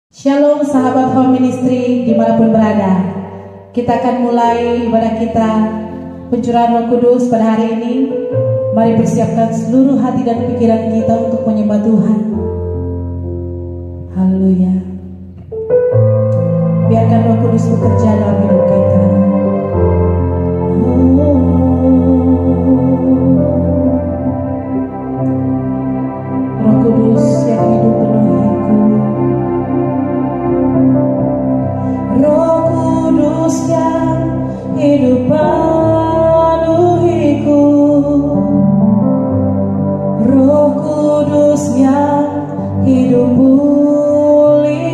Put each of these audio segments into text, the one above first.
Shalom sahabat Home Ministry dimanapun berada. Kita akan mulai ibadah kita pencurahan Roh Kudus pada hari ini. Mari persiapkan seluruh hati dan pikiran kita untuk menyembah Tuhan. Haleluya. Biarkan Roh Kudus bekerja dalam hidup kita. Roh Kudus yang hidup penuhiku. Roh Kudus yang hidup penuhiku. Roh Kudus yang hidup pulihkanku.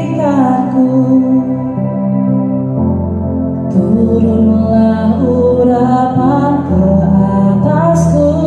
Turunlah urapan ke atasku.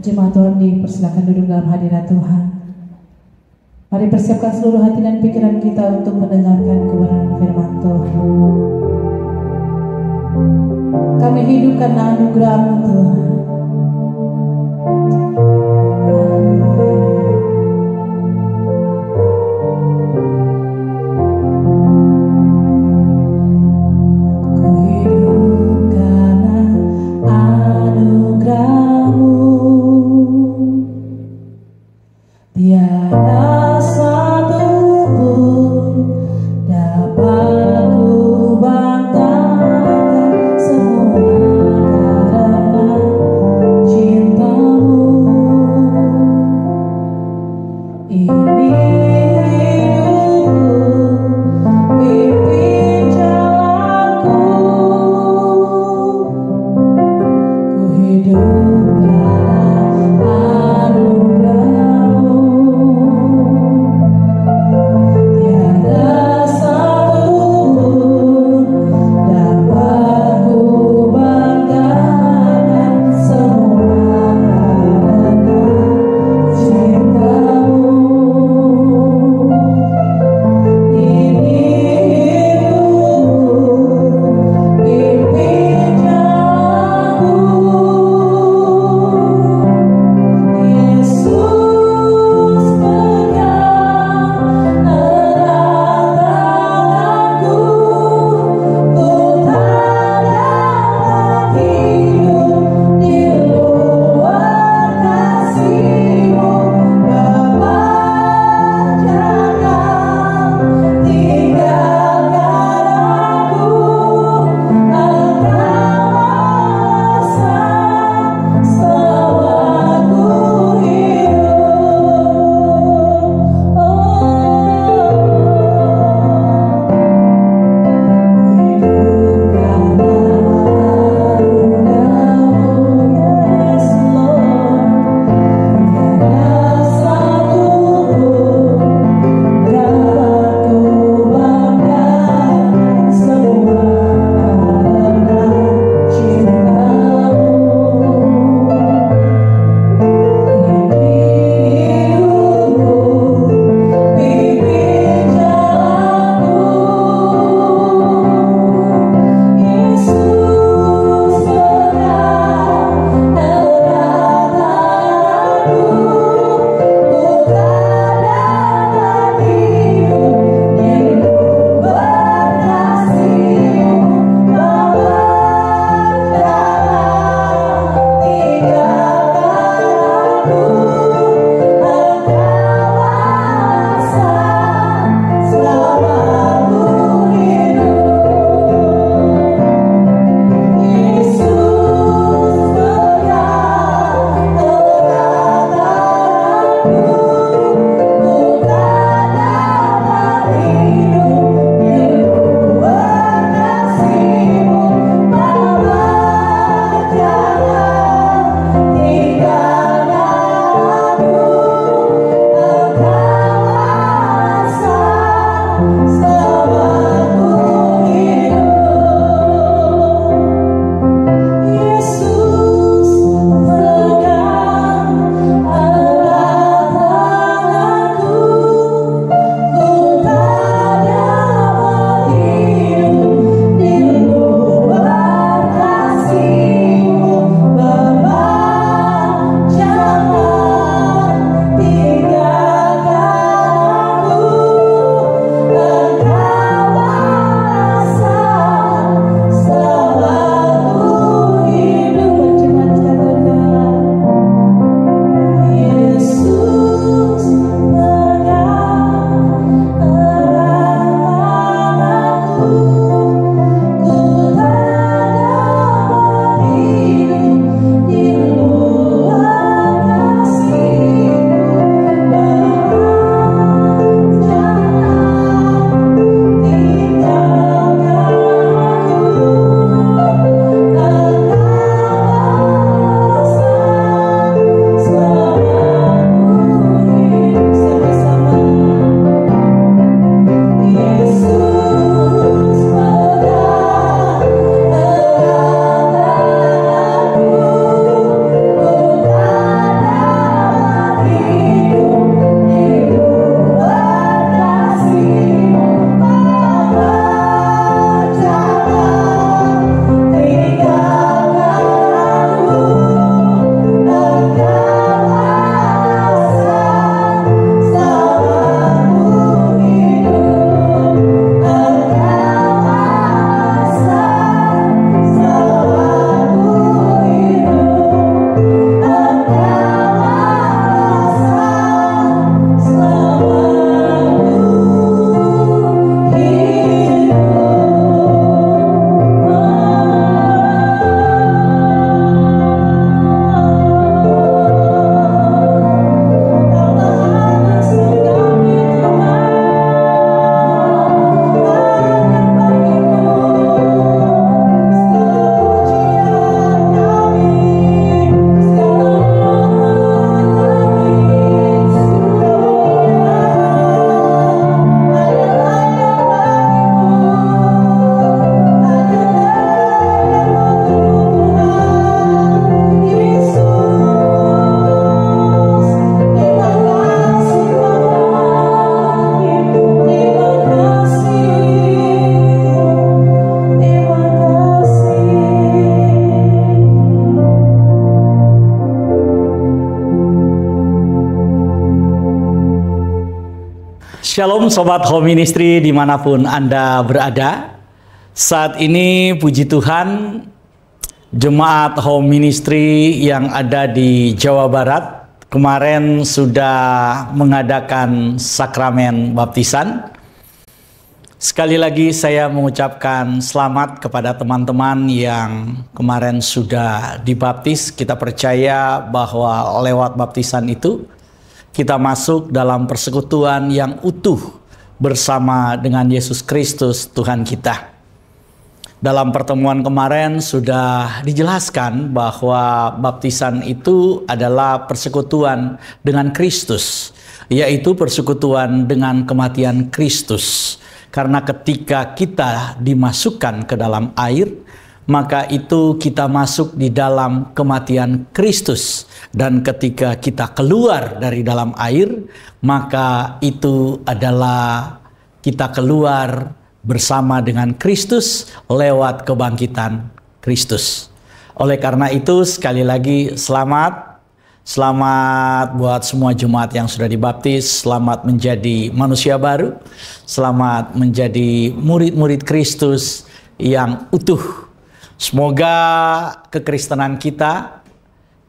Jemaat Tuhan dipersilakan duduk dalam hadirat Tuhan. Mari persiapkan seluruh hati dan pikiran kita untuk mendengarkan kebenaran firman Tuhan. Kami hidup karena anugerah-Mu Tuhan. Tiada satu pun dapat ku bantahkan semua karena Shalom Sobat Home Ministry dimanapun Anda berada. Saat ini puji Tuhan, Jemaat Home Ministry yang ada di Jawa Barat kemarin sudah mengadakan sakramen baptisan. Sekali lagi saya mengucapkan selamat kepada teman-teman yang kemarin sudah dibaptis. Kita percaya bahwa lewat baptisan itu kita masuk dalam persekutuan yang utuh bersama dengan Yesus Kristus Tuhan kita. Dalam pertemuan kemarin sudah dijelaskan bahwa baptisan itu adalah persekutuan dengan Kristus, yaitu persekutuan dengan kematian Kristus. Karena ketika kita dimasukkan ke dalam air, maka itu kita masuk di dalam kematian Kristus. Dan ketika kita keluar dari dalam air, maka itu adalah kita keluar bersama dengan Kristus lewat kebangkitan Kristus. Oleh karena itu sekali lagi selamat buat semua jemaat yang sudah dibaptis, selamat menjadi manusia baru, selamat menjadi murid-murid Kristus yang utuh. Semoga kekristenan kita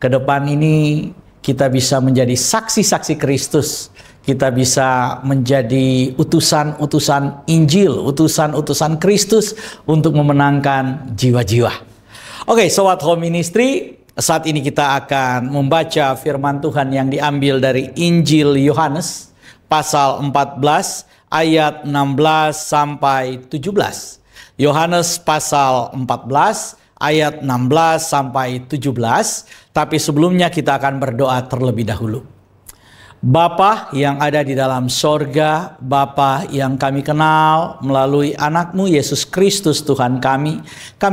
ke depan ini kita bisa menjadi saksi-saksi Kristus. Kita bisa menjadi utusan-utusan Injil, utusan-utusan Kristus untuk memenangkan jiwa-jiwa. Oke, Sobat Home Ministry, saat ini kita akan membaca firman Tuhan yang diambil dari Injil Yohanes pasal 14 ayat 16 sampai 17. Yohanes pasal 14 ayat 16 sampai 17. Tapi sebelumnya kita akan berdoa terlebih dahulu. Bapa yang ada di dalam sorga, Bapa yang kami kenal melalui anak-Mu Yesus Kristus Tuhan kami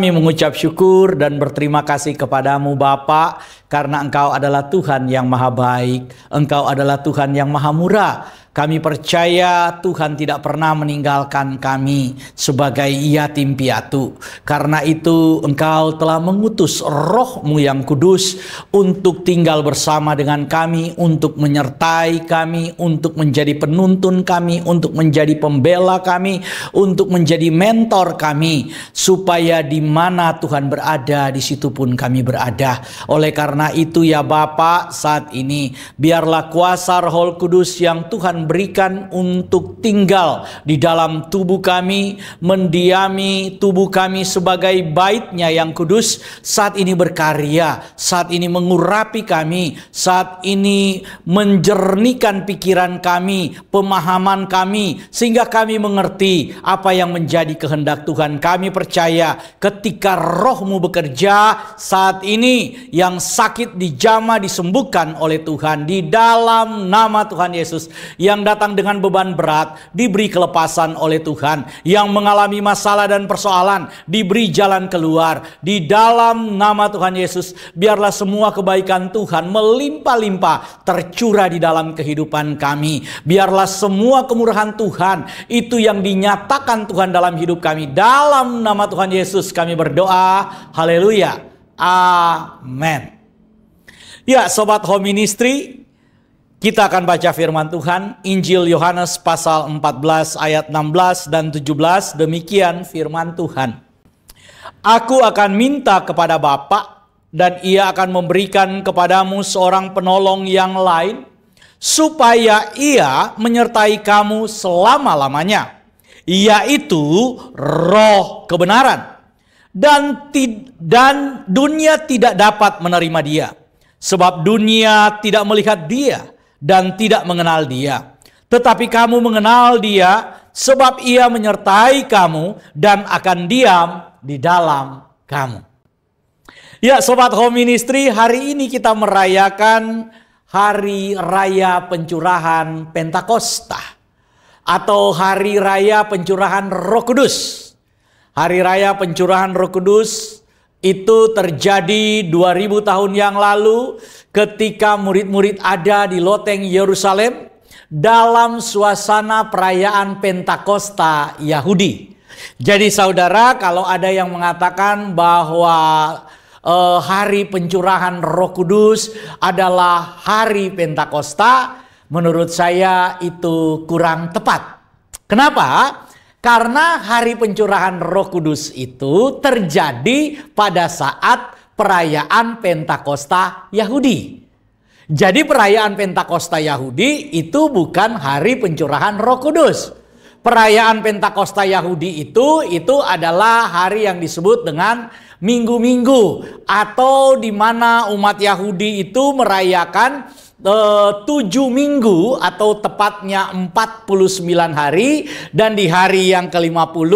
mengucap syukur dan berterima kasih kepadamu Bapa, karena Engkau adalah Tuhan yang maha baik, Engkau adalah Tuhan yang maha murah. Kami percaya Tuhan tidak pernah meninggalkan kami sebagai yatim piatu. Karena itu Engkau telah mengutus Roh-Mu yang kudus untuk tinggal bersama dengan kami, untuk menyertai kami, untuk menjadi penuntun kami, untuk menjadi pembela kami, untuk menjadi mentor kami, supaya di mana Tuhan berada, di situ pun kami berada. Oleh karena itu ya Bapa, saat ini biarlah kuasa Roh Kudus yang Tuhan berikan untuk tinggal di dalam tubuh kami, mendiami tubuh kami sebagai bait-Nya yang kudus, saat ini berkarya, saat ini mengurapi kami, saat ini menjernihkan pikiran kami, pemahaman kami, sehingga kami mengerti apa yang menjadi kehendak Tuhan. Kami percaya ketika Roh-Mu bekerja saat ini, yang sakit dijamah disembuhkan oleh Tuhan di dalam nama Tuhan Yesus. Yang datang dengan beban berat diberi kelepasan oleh Tuhan, yang mengalami masalah dan persoalan diberi jalan keluar di dalam nama Tuhan Yesus. Biarlah semua kebaikan Tuhan melimpah-limpah tercurah di dalam kehidupan kami. Biarlah semua kemurahan Tuhan itu yang dinyatakan Tuhan dalam hidup kami. Dalam nama Tuhan Yesus kami berdoa. Haleluya. Amin. Ya, Sobat Home Ministry, kita akan baca firman Tuhan, Injil Yohanes pasal 14 ayat 16 dan 17. Demikian firman Tuhan. Aku akan minta kepada Bapa, dan Ia akan memberikan kepadamu seorang penolong yang lain, supaya Ia menyertai kamu selama-lamanya, yaitu Roh kebenaran. Dan dunia tidak dapat menerima Dia, sebab dunia tidak melihat Dia dan tidak mengenal Dia. Tetapi kamu mengenal Dia, sebab Ia menyertai kamu dan akan diam di dalam kamu. Ya, Sobat Home Ministry, hari ini kita merayakan Hari Raya Pencurahan Pentakosta, atau Hari Raya Pencurahan Roh Kudus. Hari Raya Pencurahan Roh Kudus itu terjadi 2000 tahun yang lalu ketika murid-murid ada di loteng Yerusalem dalam suasana perayaan Pentakosta Yahudi. Jadi saudara, kalau ada yang mengatakan bahwa hari pencurahan Roh Kudus adalah hari Pentakosta, menurut saya itu kurang tepat. Kenapa? Karena hari pencurahan Roh Kudus itu terjadi pada saat perayaan Pentakosta Yahudi. Jadi perayaan Pentakosta Yahudi itu bukan hari pencurahan Roh Kudus. Perayaan Pentakosta Yahudi itu adalah hari yang disebut dengan minggu-minggu, atau di mana umat Yahudi itu merayakan 7 minggu atau tepatnya 49 hari, dan di hari yang ke-50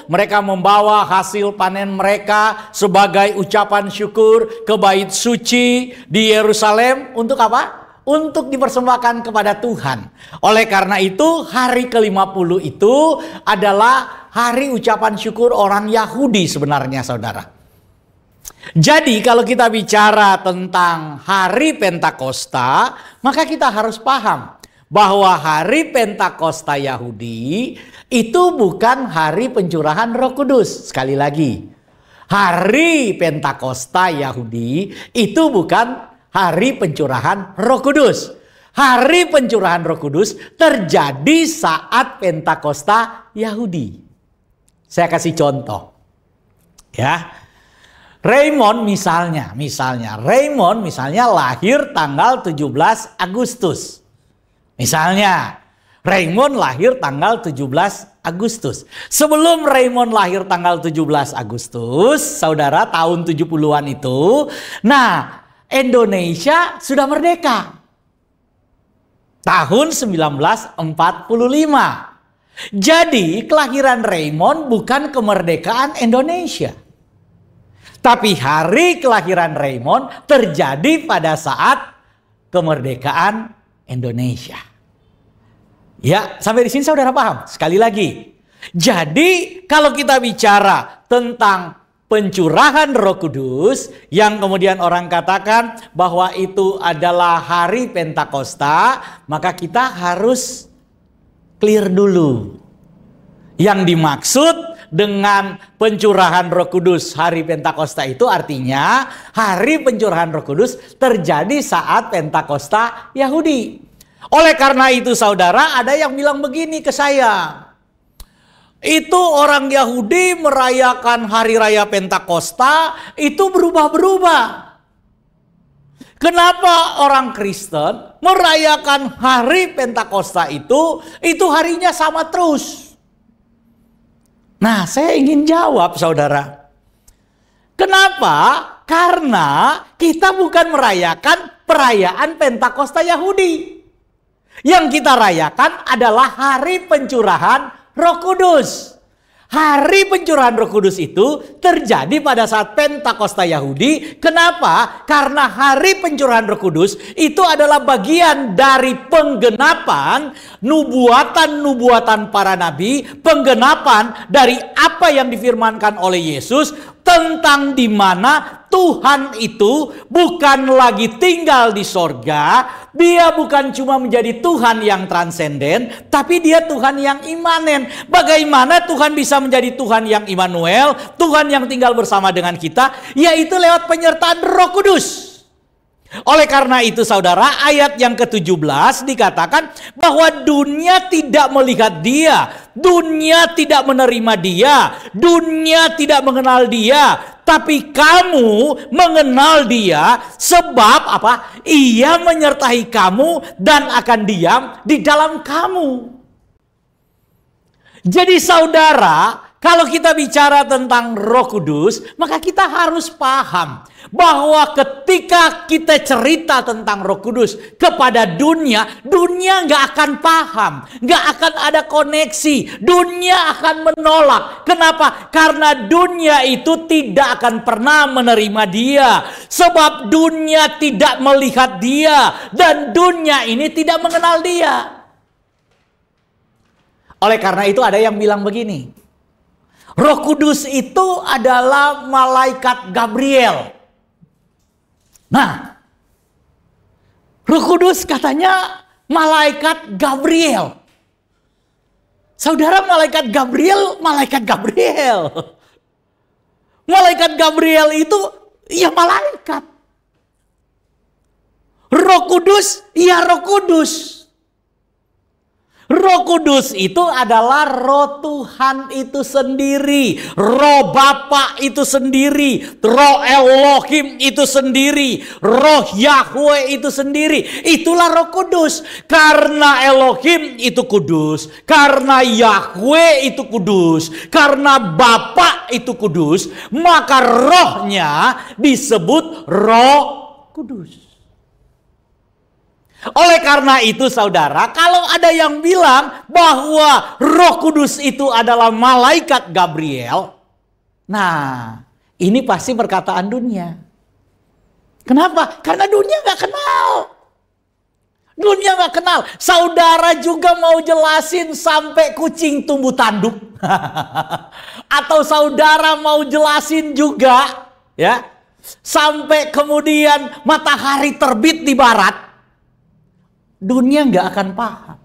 mereka membawa hasil panen mereka sebagai ucapan syukur ke bait suci di Yerusalem. Untuk apa? Untuk dipersembahkan kepada Tuhan. Oleh karena itu hari ke-50 itu adalah hari ucapan syukur orang Yahudi sebenarnya, saudara. Jadi kalau kita bicara tentang hari Pentakosta, maka kita harus paham bahwa hari Pentakosta Yahudi itu bukan hari pencurahan Roh Kudus. Sekali lagi, hari Pentakosta Yahudi itu bukan hari pencurahan Roh Kudus. Hari pencurahan Roh Kudus terjadi saat Pentakosta Yahudi. Saya kasih contoh. Ya. Raymond misalnya Raymond lahir tanggal 17 Agustus. Misalnya, Raymond lahir tanggal 17 Agustus. Sebelum Raymond lahir tanggal 17 Agustus, saudara, tahun 70-an itu, nah, Indonesia sudah merdeka. Tahun 1945. Jadi, kelahiran Raymond bukan kemerdekaan Indonesia. Tapi hari kelahiran Raymond terjadi pada saat kemerdekaan Indonesia. Ya, sampai di sini saudara paham? Sekali lagi. Jadi, kalau kita bicara tentang pencurahan Roh Kudus, yang kemudian orang katakan bahwa itu adalah hari Pentakosta, maka kita harus clear dulu. Yang dimaksud dengan pencurahan Roh Kudus hari Pentakosta itu artinya hari pencurahan Roh Kudus terjadi saat Pentakosta Yahudi. Oleh karena itu saudara, ada yang bilang begini ke saya, itu orang Yahudi merayakan hari raya Pentakosta itu berubah-berubah. Kenapa orang Kristen merayakan hari Pentakosta itu harinya sama terus? Nah, saya ingin jawab, saudara. Kenapa? Karena kita bukan merayakan perayaan Pentakosta Yahudi. Yang kita rayakan adalah hari pencurahan Roh Kudus. Hari pencurahan Roh Kudus itu terjadi pada saat Pentakosta Yahudi. Kenapa? Karena hari pencurahan Roh Kudus itu adalah bagian dari penggenapan nubuatan-nubuatan para nabi, penggenapan dari apa yang difirmankan oleh Yesus tentang di mana Tuhan itu bukan lagi tinggal di sorga. Dia bukan cuma menjadi Tuhan yang transenden, tapi dia Tuhan yang imanen. Bagaimana Tuhan bisa menjadi Tuhan yang Immanuel, Tuhan yang tinggal bersama dengan kita, yaitu lewat penyertaan Roh Kudus. Oleh karena itu saudara, ayat yang ke-17 dikatakan bahwa dunia tidak melihat dia, dunia tidak menerima dia, dunia tidak mengenal dia, tapi kamu mengenal dia sebab apa? Ia menyertai kamu dan akan diam di dalam kamu. Jadi saudara, kalau kita bicara tentang Roh Kudus, maka kita harus paham bahwa ketika kita cerita tentang Roh Kudus kepada dunia, dunia nggak akan paham, nggak akan ada koneksi, dunia akan menolak. Kenapa? Karena dunia itu tidak akan pernah menerima dia, sebab dunia tidak melihat dia dan dunia ini tidak mengenal dia. Oleh karena itu ada yang bilang begini, Roh Kudus itu adalah malaikat Gabriel. Nah, Roh Kudus katanya malaikat Gabriel. Saudara, malaikat Gabriel. Malaikat Gabriel itu ya malaikat. Roh Kudus, ya Roh Kudus. Roh Kudus itu adalah Roh Tuhan itu sendiri, Roh Bapa itu sendiri, Roh Elohim itu sendiri, Roh Yahweh itu sendiri. Itulah Roh Kudus. Karena Elohim itu kudus, karena Yahweh itu kudus, karena Bapa itu kudus, maka rohnya disebut Roh Kudus. Oleh karena itu saudara, kalau ada yang bilang bahwa Roh Kudus itu adalah malaikat Gabriel, nah ini pasti perkataan dunia. Kenapa? Karena dunia gak kenal. Dunia gak kenal. Saudara juga mau jelasin sampai kucing tumbuh tanduk. Atau saudara mau jelasin juga ya, sampai kemudian matahari terbit di barat. Dunia nggak akan paham.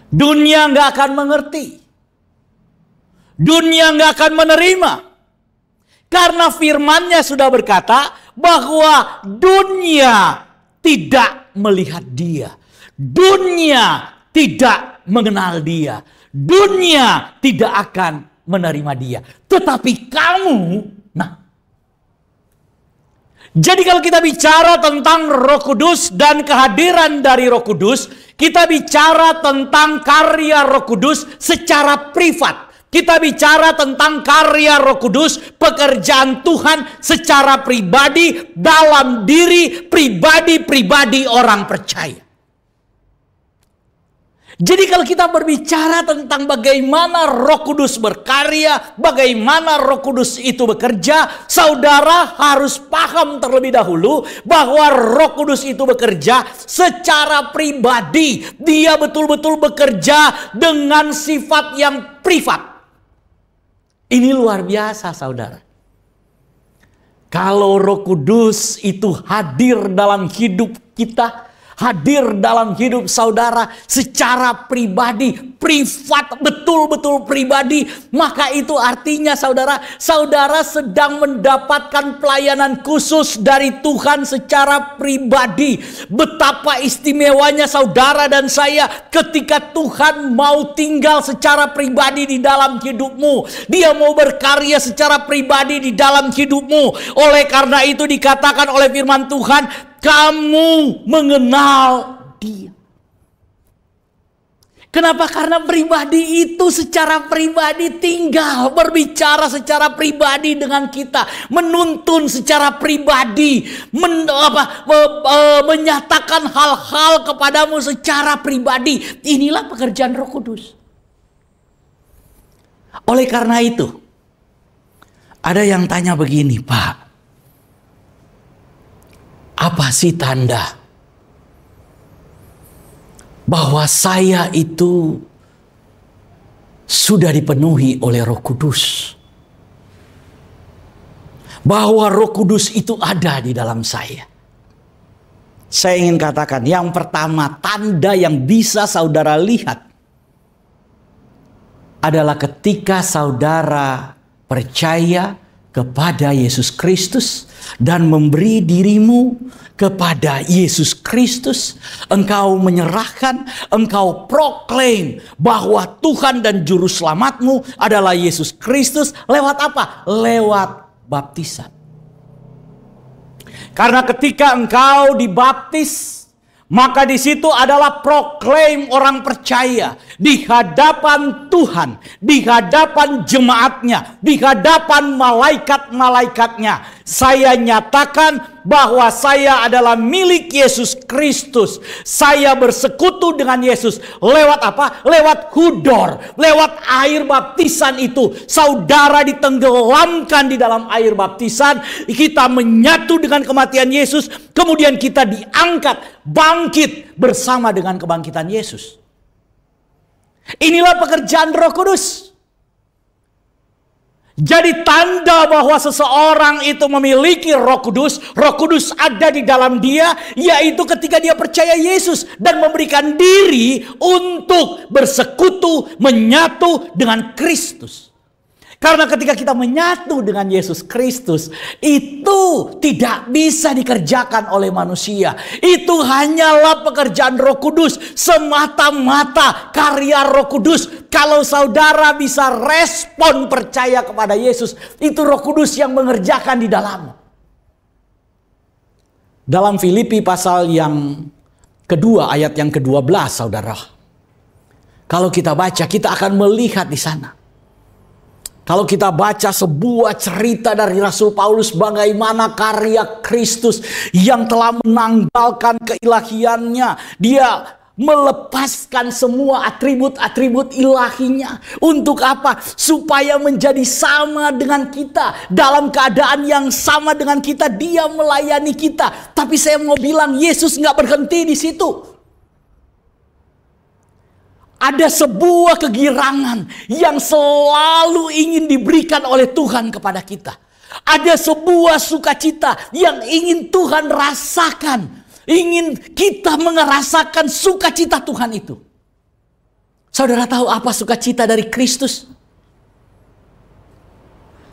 Dunia nggak akan mengerti. Dunia nggak akan menerima. Karena firman-Nya sudah berkata bahwa dunia tidak melihat Dia. Dunia tidak mengenal Dia. Dunia tidak akan menerima Dia. Tetapi kamu, jadi kalau kita bicara tentang Roh Kudus dan kehadiran dari Roh Kudus, kita bicara tentang karya Roh Kudus secara privat. Kita bicara tentang karya Roh Kudus, pekerjaan Tuhan secara pribadi dalam diri pribadi-pribadi orang percaya. Jadi kalau kita berbicara tentang bagaimana Roh Kudus berkarya, bagaimana Roh Kudus itu bekerja, saudara harus paham terlebih dahulu bahwa Roh Kudus itu bekerja secara pribadi. Dia betul-betul bekerja dengan sifat yang privat. Ini luar biasa saudara. Kalau Roh Kudus itu hadir dalam hidup kita, hadir dalam hidup saudara secara pribadi, privat, betul-betul pribadi, maka itu artinya saudara sedang mendapatkan pelayanan khusus dari Tuhan secara pribadi. Betapa istimewanya saudara dan saya ketika Tuhan mau tinggal secara pribadi di dalam hidupmu. Dia mau berkarya secara pribadi di dalam hidupmu. Oleh karena itu dikatakan oleh firman Tuhan, kamu mengenal Dia. Kenapa? Karena pribadi itu secara pribadi tinggal berbicara secara pribadi dengan kita, menuntun secara pribadi, menyatakan hal-hal kepadamu secara pribadi. Inilah pekerjaan Roh Kudus. Oleh karena itu, ada yang tanya begini, Pak, apa sih tanda bahwa saya itu sudah dipenuhi oleh Roh Kudus? Bahwa Roh Kudus itu ada di dalam saya. Saya ingin katakan, yang pertama, tanda yang bisa saudara lihat adalah ketika saudara percaya kepada Yesus Kristus dan memberi dirimu kepada Yesus Kristus, engkau menyerahkan, engkau proklaim bahwa Tuhan dan Juru Selamatmu adalah Yesus Kristus. Lewat apa? Lewat baptisan. Karena ketika engkau dibaptis, maka di situ adalah proklaim orang percaya di hadapan Tuhan, di hadapan jemaatnya, di hadapan malaikat-malaikatnya. Saya nyatakan bahwa saya adalah milik Yesus Kristus. Saya bersekutu dengan Yesus. Lewat apa? Lewat hudor, lewat air baptisan itu. Saudara ditenggelamkan di dalam air baptisan. Kita menyatu dengan kematian Yesus. Kemudian kita diangkat, bangkit bersama dengan kebangkitan Yesus. Inilah pekerjaan Roh Kudus. Jadi tanda bahwa seseorang itu memiliki Roh Kudus ada di dalam dia, yaitu ketika dia percaya Yesus dan memberikan diri untuk bersekutu, menyatu dengan Kristus. Karena ketika kita menyatu dengan Yesus Kristus, itu tidak bisa dikerjakan oleh manusia. Itu hanyalah pekerjaan Roh Kudus, semata-mata karya Roh Kudus. Kalau saudara bisa respon percaya kepada Yesus, itu Roh Kudus yang mengerjakan di dalammu. Dalam Filipi pasal yang kedua, ayat yang ke-12, saudara. Kalau kita baca, kita akan melihat di sana. Kalau kita baca sebuah cerita dari Rasul Paulus bagaimana karya Kristus yang telah menanggalkan keilahiannya. Dia melepaskan semua atribut-atribut ilahinya. Untuk apa? Supaya menjadi sama dengan kita. Dalam keadaan yang sama dengan kita, dia melayani kita. Tapi saya mau bilang, Yesus nggak berhenti di situ. Ada sebuah kegirangan yang selalu ingin diberikan oleh Tuhan kepada kita. Ada sebuah sukacita yang ingin Tuhan rasakan. Ingin kita merasakan sukacita Tuhan itu. Saudara tahu apa sukacita dari Kristus?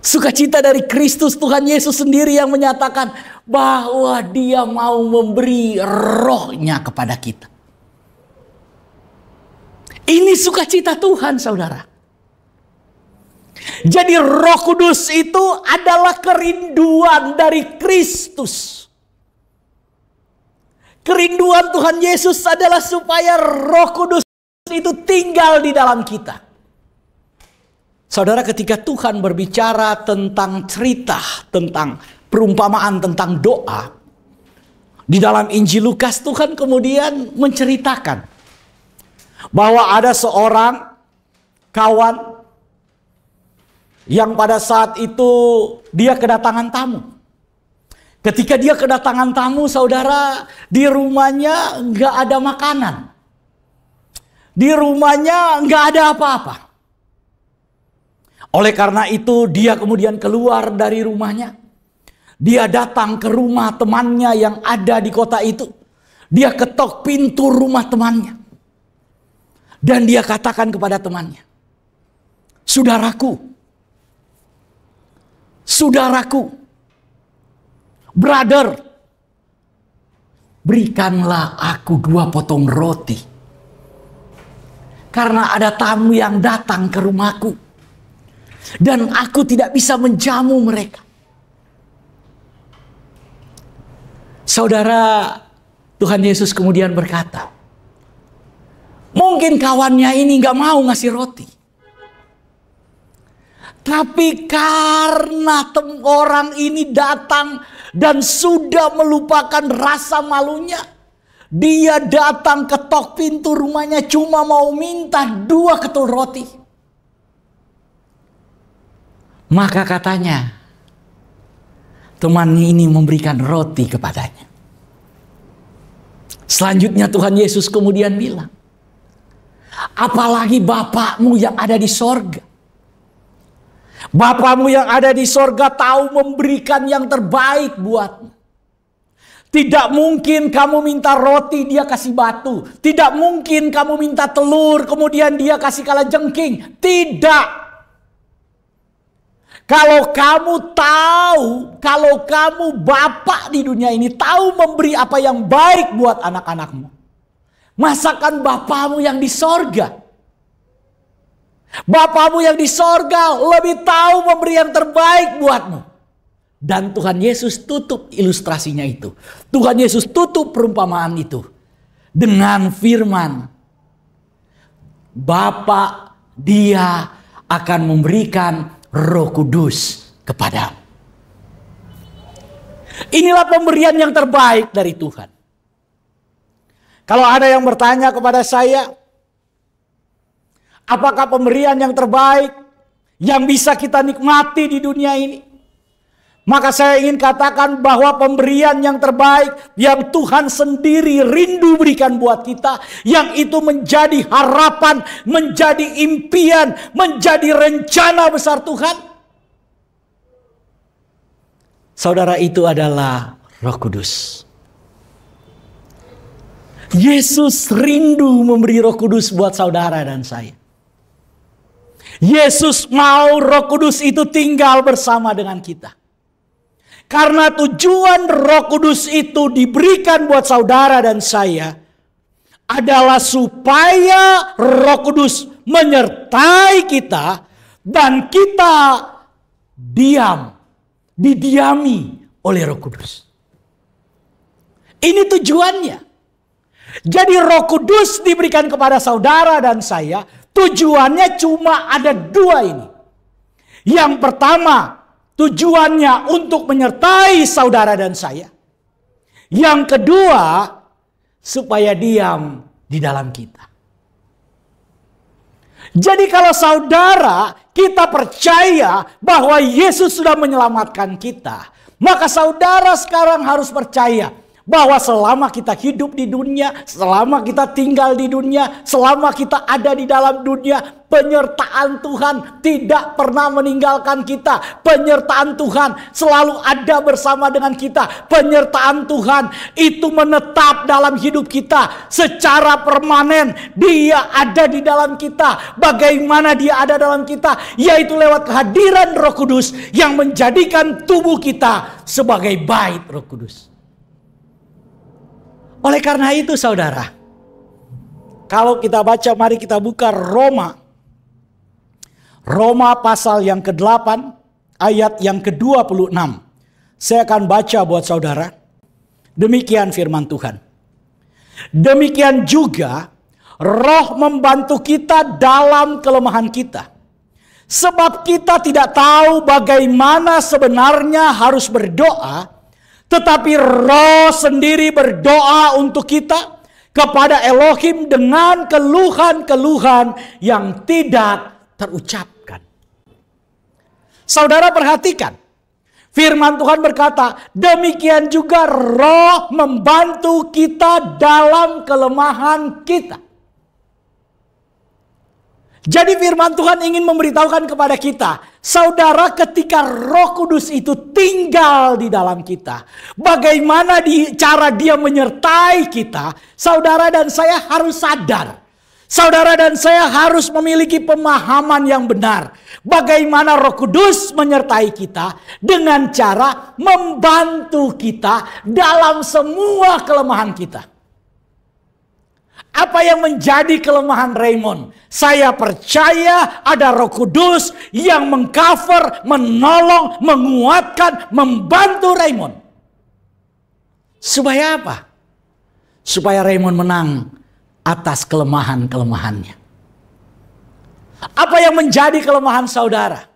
Sukacita dari Kristus, Tuhan Yesus sendiri yang menyatakan bahwa Dia mau memberi rohnya kepada kita. Ini sukacita Tuhan, saudara. Jadi Roh Kudus itu adalah kerinduan dari Kristus. Kerinduan Tuhan Yesus adalah supaya Roh Kudus itu tinggal di dalam kita. Saudara, ketika Tuhan berbicara tentang cerita, tentang perumpamaan, tentang doa, di dalam Injil Lukas, Tuhan kemudian menceritakan bahwa ada seorang kawan yang pada saat itu dia kedatangan tamu. Ketika dia kedatangan tamu, saudara, di rumahnya nggak ada makanan. Di rumahnya nggak ada apa-apa. Oleh karena itu dia kemudian keluar dari rumahnya. Dia datang ke rumah temannya yang ada di kota itu. Dia ketok pintu rumah temannya. Dan dia katakan kepada temannya, saudaraku, brother, berikanlah aku 2 potong roti. Karena ada tamu yang datang ke rumahku. Dan aku tidak bisa menjamu mereka. Saudara, Tuhan Yesus kemudian berkata, mungkin kawannya ini gak mau ngasih roti. Tapi karena orang ini datang dan sudah melupakan rasa malunya. Dia datang ketok pintu rumahnya cuma mau minta 2 ketul roti. Maka katanya, temannya ini memberikan roti kepadanya. Selanjutnya Tuhan Yesus kemudian bilang, apalagi Bapakmu yang ada di sorga. Bapakmu yang ada di sorga tahu memberikan yang terbaik buatmu. Tidak mungkin kamu minta roti dia kasih batu. Tidak mungkin kamu minta telur kemudian dia kasih kalajengking. Tidak. Kalau kamu tahu, kalau kamu bapak di dunia ini tahu memberi apa yang baik buat anak-anakmu, masakan Bapamu yang di sorga. Bapamu yang di sorga lebih tahu memberi yang terbaik buatmu. Dan Tuhan Yesus tutup ilustrasinya itu. Tuhan Yesus tutup perumpamaan itu dengan firman, Bapa Dia akan memberikan Roh Kudus kepadamu. Inilah pemberian yang terbaik dari Tuhan. Kalau ada yang bertanya kepada saya, apakah pemberian yang terbaik yang bisa kita nikmati di dunia ini? Maka saya ingin katakan bahwa pemberian yang terbaik yang Tuhan sendiri rindu berikan buat kita, yang itu menjadi harapan, menjadi impian, menjadi rencana besar Tuhan, saudara, itu adalah Roh Kudus. Yesus rindu memberi Roh Kudus buat saudara dan saya. Yesus mau Roh Kudus itu tinggal bersama dengan kita. Karena tujuan Roh Kudus itu diberikan buat saudara dan saya adalah supaya Roh Kudus menyertai kita dan kita didiami oleh Roh Kudus. Ini tujuannya. Jadi Roh Kudus diberikan kepada saudara dan saya, tujuannya cuma ada dua ini. Yang pertama, tujuannya untuk menyertai saudara dan saya. Yang kedua, supaya diam di dalam kita. Jadi kalau saudara kita percaya bahwa Yesus sudah menyelamatkan kita, maka saudara sekarang harus percaya bahwa selama kita hidup di dunia, selama kita tinggal di dunia, selama kita ada di dalam dunia, penyertaan Tuhan tidak pernah meninggalkan kita. Penyertaan Tuhan selalu ada bersama dengan kita. Penyertaan Tuhan itu menetap dalam hidup kita secara permanen. Dia ada di dalam kita. Bagaimana dia ada dalam kita? Yaitu lewat kehadiran Roh Kudus yang menjadikan tubuh kita sebagai bait Roh Kudus. Oleh karena itu saudara, kalau kita baca, mari kita buka Roma pasal yang ke-8 ayat yang ke-26. Saya akan baca buat saudara. Demikian firman Tuhan. Demikian juga Roh membantu kita dalam kelemahan kita. Sebab kita tidak tahu bagaimana sebenarnya harus berdoa, tetapi Roh sendiri berdoa untuk kita kepada Elohim dengan keluhan-keluhan yang tidak terucapkan. Saudara perhatikan. Firman Tuhan berkata, demikian juga Roh membantu kita dalam kelemahan kita. Jadi firman Tuhan ingin memberitahukan kepada kita, saudara, ketika Roh Kudus itu tinggal di dalam kita, bagaimana cara dia menyertai kita, saudara dan saya harus sadar. Saudara dan saya harus memiliki pemahaman yang benar. Bagaimana Roh Kudus menyertai kita dengan cara membantu kita dalam semua kelemahan kita. Apa yang menjadi kelemahan Raymond? Saya percaya ada Roh Kudus yang mengcover, menolong, menguatkan, membantu Raymond. Supaya apa? Supaya Raymond menang atas kelemahan-kelemahannya. Apa yang menjadi kelemahan saudara?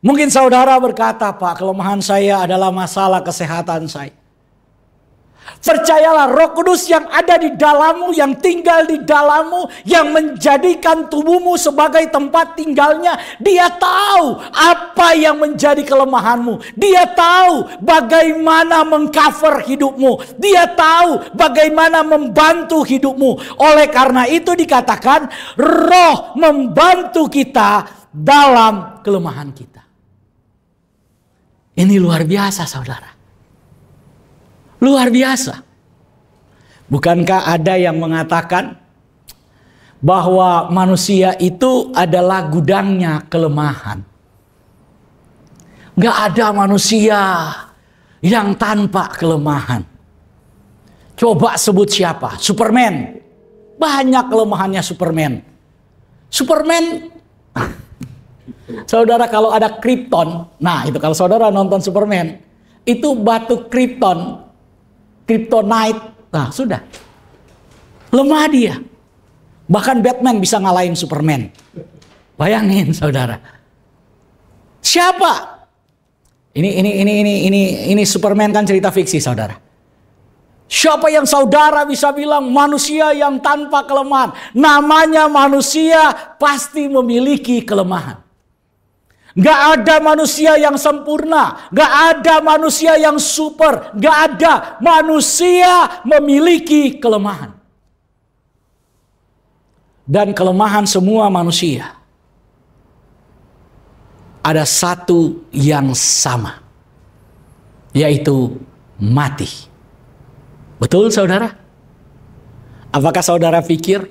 Mungkin saudara berkata, Pak, kelemahan saya adalah masalah kesehatan saya. Percayalah, Roh Kudus yang ada di dalammu, yang tinggal di dalammu, yang menjadikan tubuhmu sebagai tempat tinggalnya, dia tahu apa yang menjadi kelemahanmu. Dia tahu bagaimana mengcover hidupmu. Dia tahu bagaimana membantu hidupmu. Oleh karena itu dikatakan Roh membantu kita dalam kelemahan kita. Ini luar biasa saudara. Luar biasa. Bukankah ada yang mengatakan bahwa manusia itu adalah gudangnya kelemahan? Gak ada manusia yang tanpa kelemahan. Coba sebut siapa? Superman. Banyak kelemahannya Superman. Superman, saudara, kalau ada Krypton, nah itu kalau saudara nonton Superman, itu batu Krypton, Kryptonite, nah sudah. Lemah dia. Bahkan Batman bisa ngalahin Superman. Bayangin saudara. Siapa? Ini Superman kan cerita fiksi saudara. Siapa yang saudara bisa bilang manusia yang tanpa kelemahan? Namanya manusia pasti memiliki kelemahan. Gak ada manusia yang sempurna. Gak ada manusia yang super. Gak ada. Manusia memiliki kelemahan. Dan kelemahan semua manusia ada satu yang sama, yaitu mati. Betul saudara? Apakah saudara pikir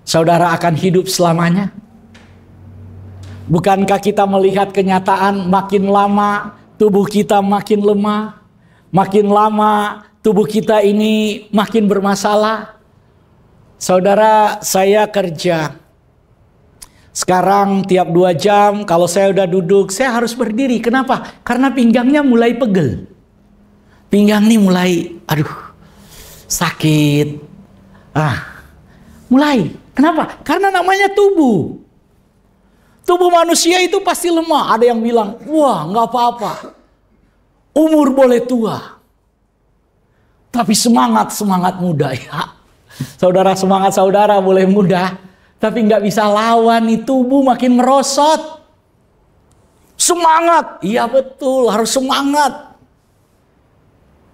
saudara akan hidup selamanya? Bukankah kita melihat kenyataan makin lama tubuh kita makin lemah, makin lama tubuh kita ini makin bermasalah? Saudara, saya kerja. Sekarang tiap 2 jam kalau saya udah duduk, saya harus berdiri. Kenapa? Karena pinggangnya mulai pegel. Pinggang ini mulai, sakit. Mulai. Kenapa? Karena namanya tubuh. Tubuh manusia itu pasti lemah. Ada yang bilang, wah nggak apa-apa. Umur boleh tua. Tapi semangat muda ya. Saudara, semangat saudara boleh muda. Tapi nggak bisa lawan nih, tubuh makin merosot. Semangat, iya betul, harus semangat.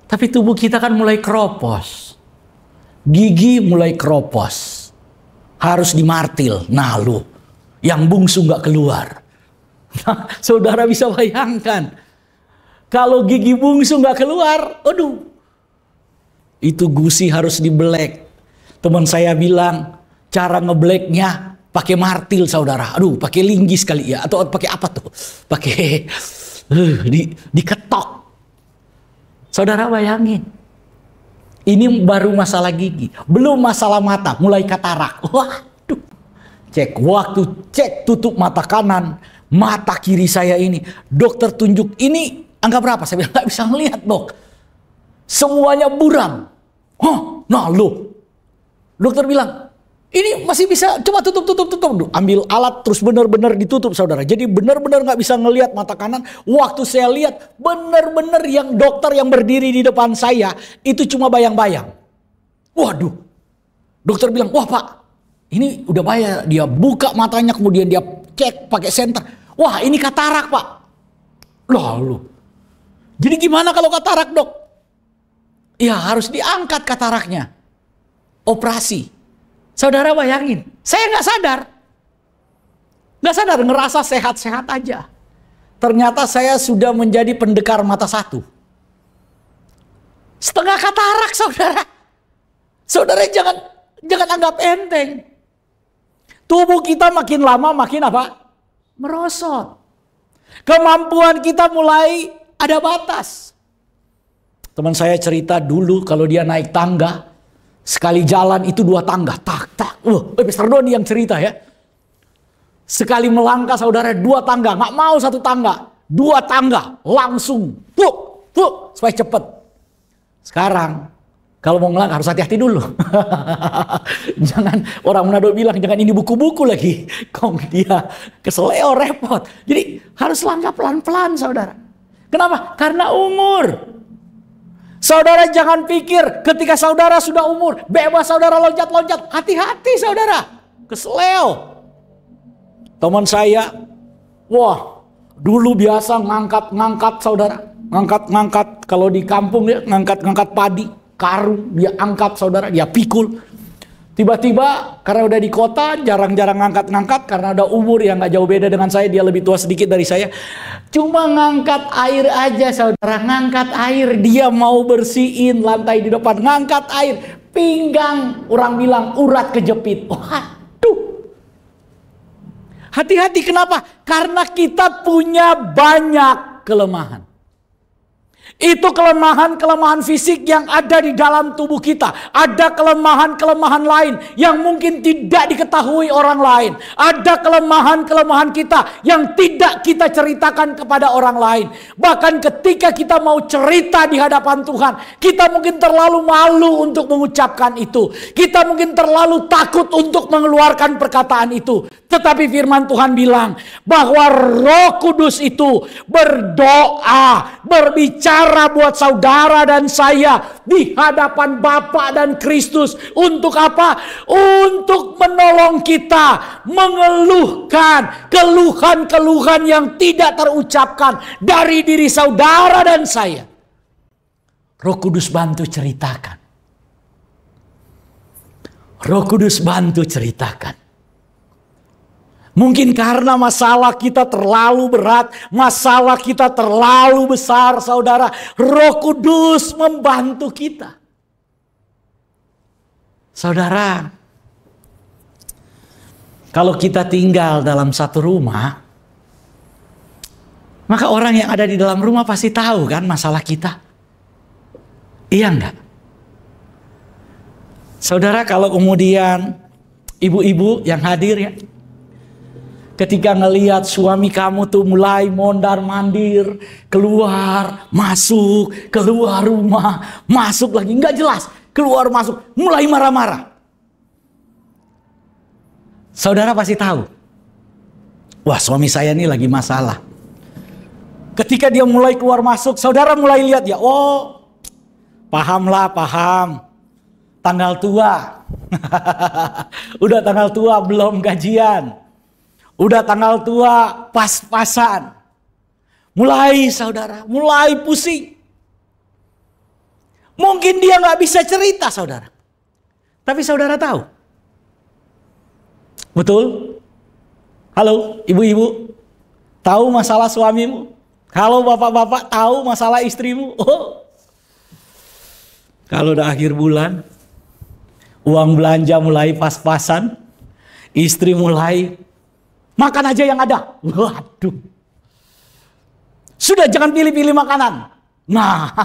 Tapi tubuh kita kan mulai keropos. Gigi mulai keropos. Harus dimartil. Nah lu, yang bungsu nggak keluar. Nah, saudara bisa bayangkan. Kalau gigi bungsu nggak keluar, aduh. Itu gusi harus dibelek. Teman saya bilang, cara ngebleknya pakai martil saudara. Aduh, pakai linggis kali ya. Atau pakai apa tuh? Pakai diketok. Saudara bayangin. Ini baru masalah gigi. Belum masalah mata. Mulai katarak. Waduh. Waktu cek tutup mata kanan. Mata kiri saya ini. Dokter tunjuk. Ini angka berapa? Saya bilang gak bisa ngelihat dok. Semuanya buram. Nah lo. Dokter bilang. Ini masih bisa, coba tutup. Ambil alat terus benar-benar ditutup saudara. Jadi benar-benar gak bisa ngelihat mata kanan. Waktu saya lihat benar-benar yang dokter yang berdiri di depan saya itu cuma bayang-bayang. Waduh. Dokter bilang, wah pak, ini udah bahaya. Dia buka matanya kemudian dia cek pakai senter. Wah ini katarak pak. Lalu. Jadi gimana kalau katarak dok? Ya harus diangkat kataraknya. Operasi. Saudara bayangin, saya nggak sadar, ngerasa sehat-sehat aja. Ternyata saya sudah menjadi pendekar mata satu. Setengah katarak saudara. Saudara jangan anggap enteng. Tubuh kita makin lama makin apa? Merosot. Kemampuan kita mulai ada batas. Teman saya cerita dulu kalau dia naik tangga. Sekali jalan itu 2 tangga. Tak. Mr. Doni yang cerita ya. Sekali melangkah saudara 2 tangga. Nggak mau 1 tangga. 2 tangga. Langsung. Supaya cepet. Sekarang. Kalau mau ngelangkah harus hati-hati dulu. Jangan. Orang Manado bilang jangan ini buku-buku lagi. Kong dia keseleo repot. Jadi harus langkah pelan-pelan saudara. Kenapa? Karena umur. Saudara jangan pikir ketika saudara sudah umur, bebas saudara loncat-loncat. Hati-hati saudara, keseleo. Teman saya, wah dulu biasa ngangkat saudara. Ngangkat kalau di kampung ya, ngangkat padi, karung, dia angkat saudara, dia pikul. Tiba-tiba karena udah di kota jarang-jarang ngangkat karena ada umur yang gak jauh beda dengan saya, dia lebih tua sedikit dari saya. Cuma ngangkat air aja saudara, ngangkat air, dia mau bersihin lantai di depan, ngangkat air, pinggang orang bilang urat kejepit. Waduh. Hati-hati kenapa? Karena kita punya banyak kelemahan. Itu kelemahan-kelemahan fisik yang ada di dalam tubuh kita. Ada kelemahan-kelemahan lain yang mungkin tidak diketahui orang lain. Ada kelemahan-kelemahan kita yang tidak kita ceritakan kepada orang lain. Bahkan ketika kita mau cerita di hadapan Tuhan, kita mungkin terlalu malu untuk mengucapkan itu. Kita mungkin terlalu takut untuk mengeluarkan perkataan itu. Tetapi firman Tuhan bilang bahwa Roh Kudus itu berdoa, berbicara buat saudara dan saya di hadapan Bapa dan Kristus. Untuk apa? Untuk menolong kita mengeluhkan keluhan-keluhan yang tidak terucapkan dari diri saudara dan saya. Roh Kudus bantu ceritakan. Roh Kudus bantu ceritakan. Mungkin karena masalah kita terlalu berat, masalah kita terlalu besar, saudara. Roh Kudus membantu kita. Saudara, kalau kita tinggal dalam satu rumah, Maka orang yang ada di dalam rumah pasti tahu kan masalah kita. Iya enggak? Saudara, kalau kemudian ibu-ibu yang hadir ya, ketika ngelihat suami kamu tuh mulai mondar-mandir, keluar, masuk, keluar rumah, masuk lagi, nggak jelas, keluar masuk, mulai marah-marah. Saudara pasti tahu, wah suami saya ini lagi masalah. Ketika dia mulai keluar masuk, saudara mulai lihat ya, oh pahamlah, paham. Tanggal tua. Udah tanggal tua belum gajian. Udah tanggal tua pas-pasan. Mulai saudara, mulai pusing. Mungkin dia nggak bisa cerita saudara. Tapi saudara tahu. Betul? Halo ibu-ibu. Tahu masalah suamimu? Halo bapak-bapak, tahu masalah istrimu? Oh. Kalau udah akhir bulan, uang belanja mulai pas-pasan, istri mulai makan aja yang ada. Waduh. Sudah jangan pilih-pilih makanan. Nah,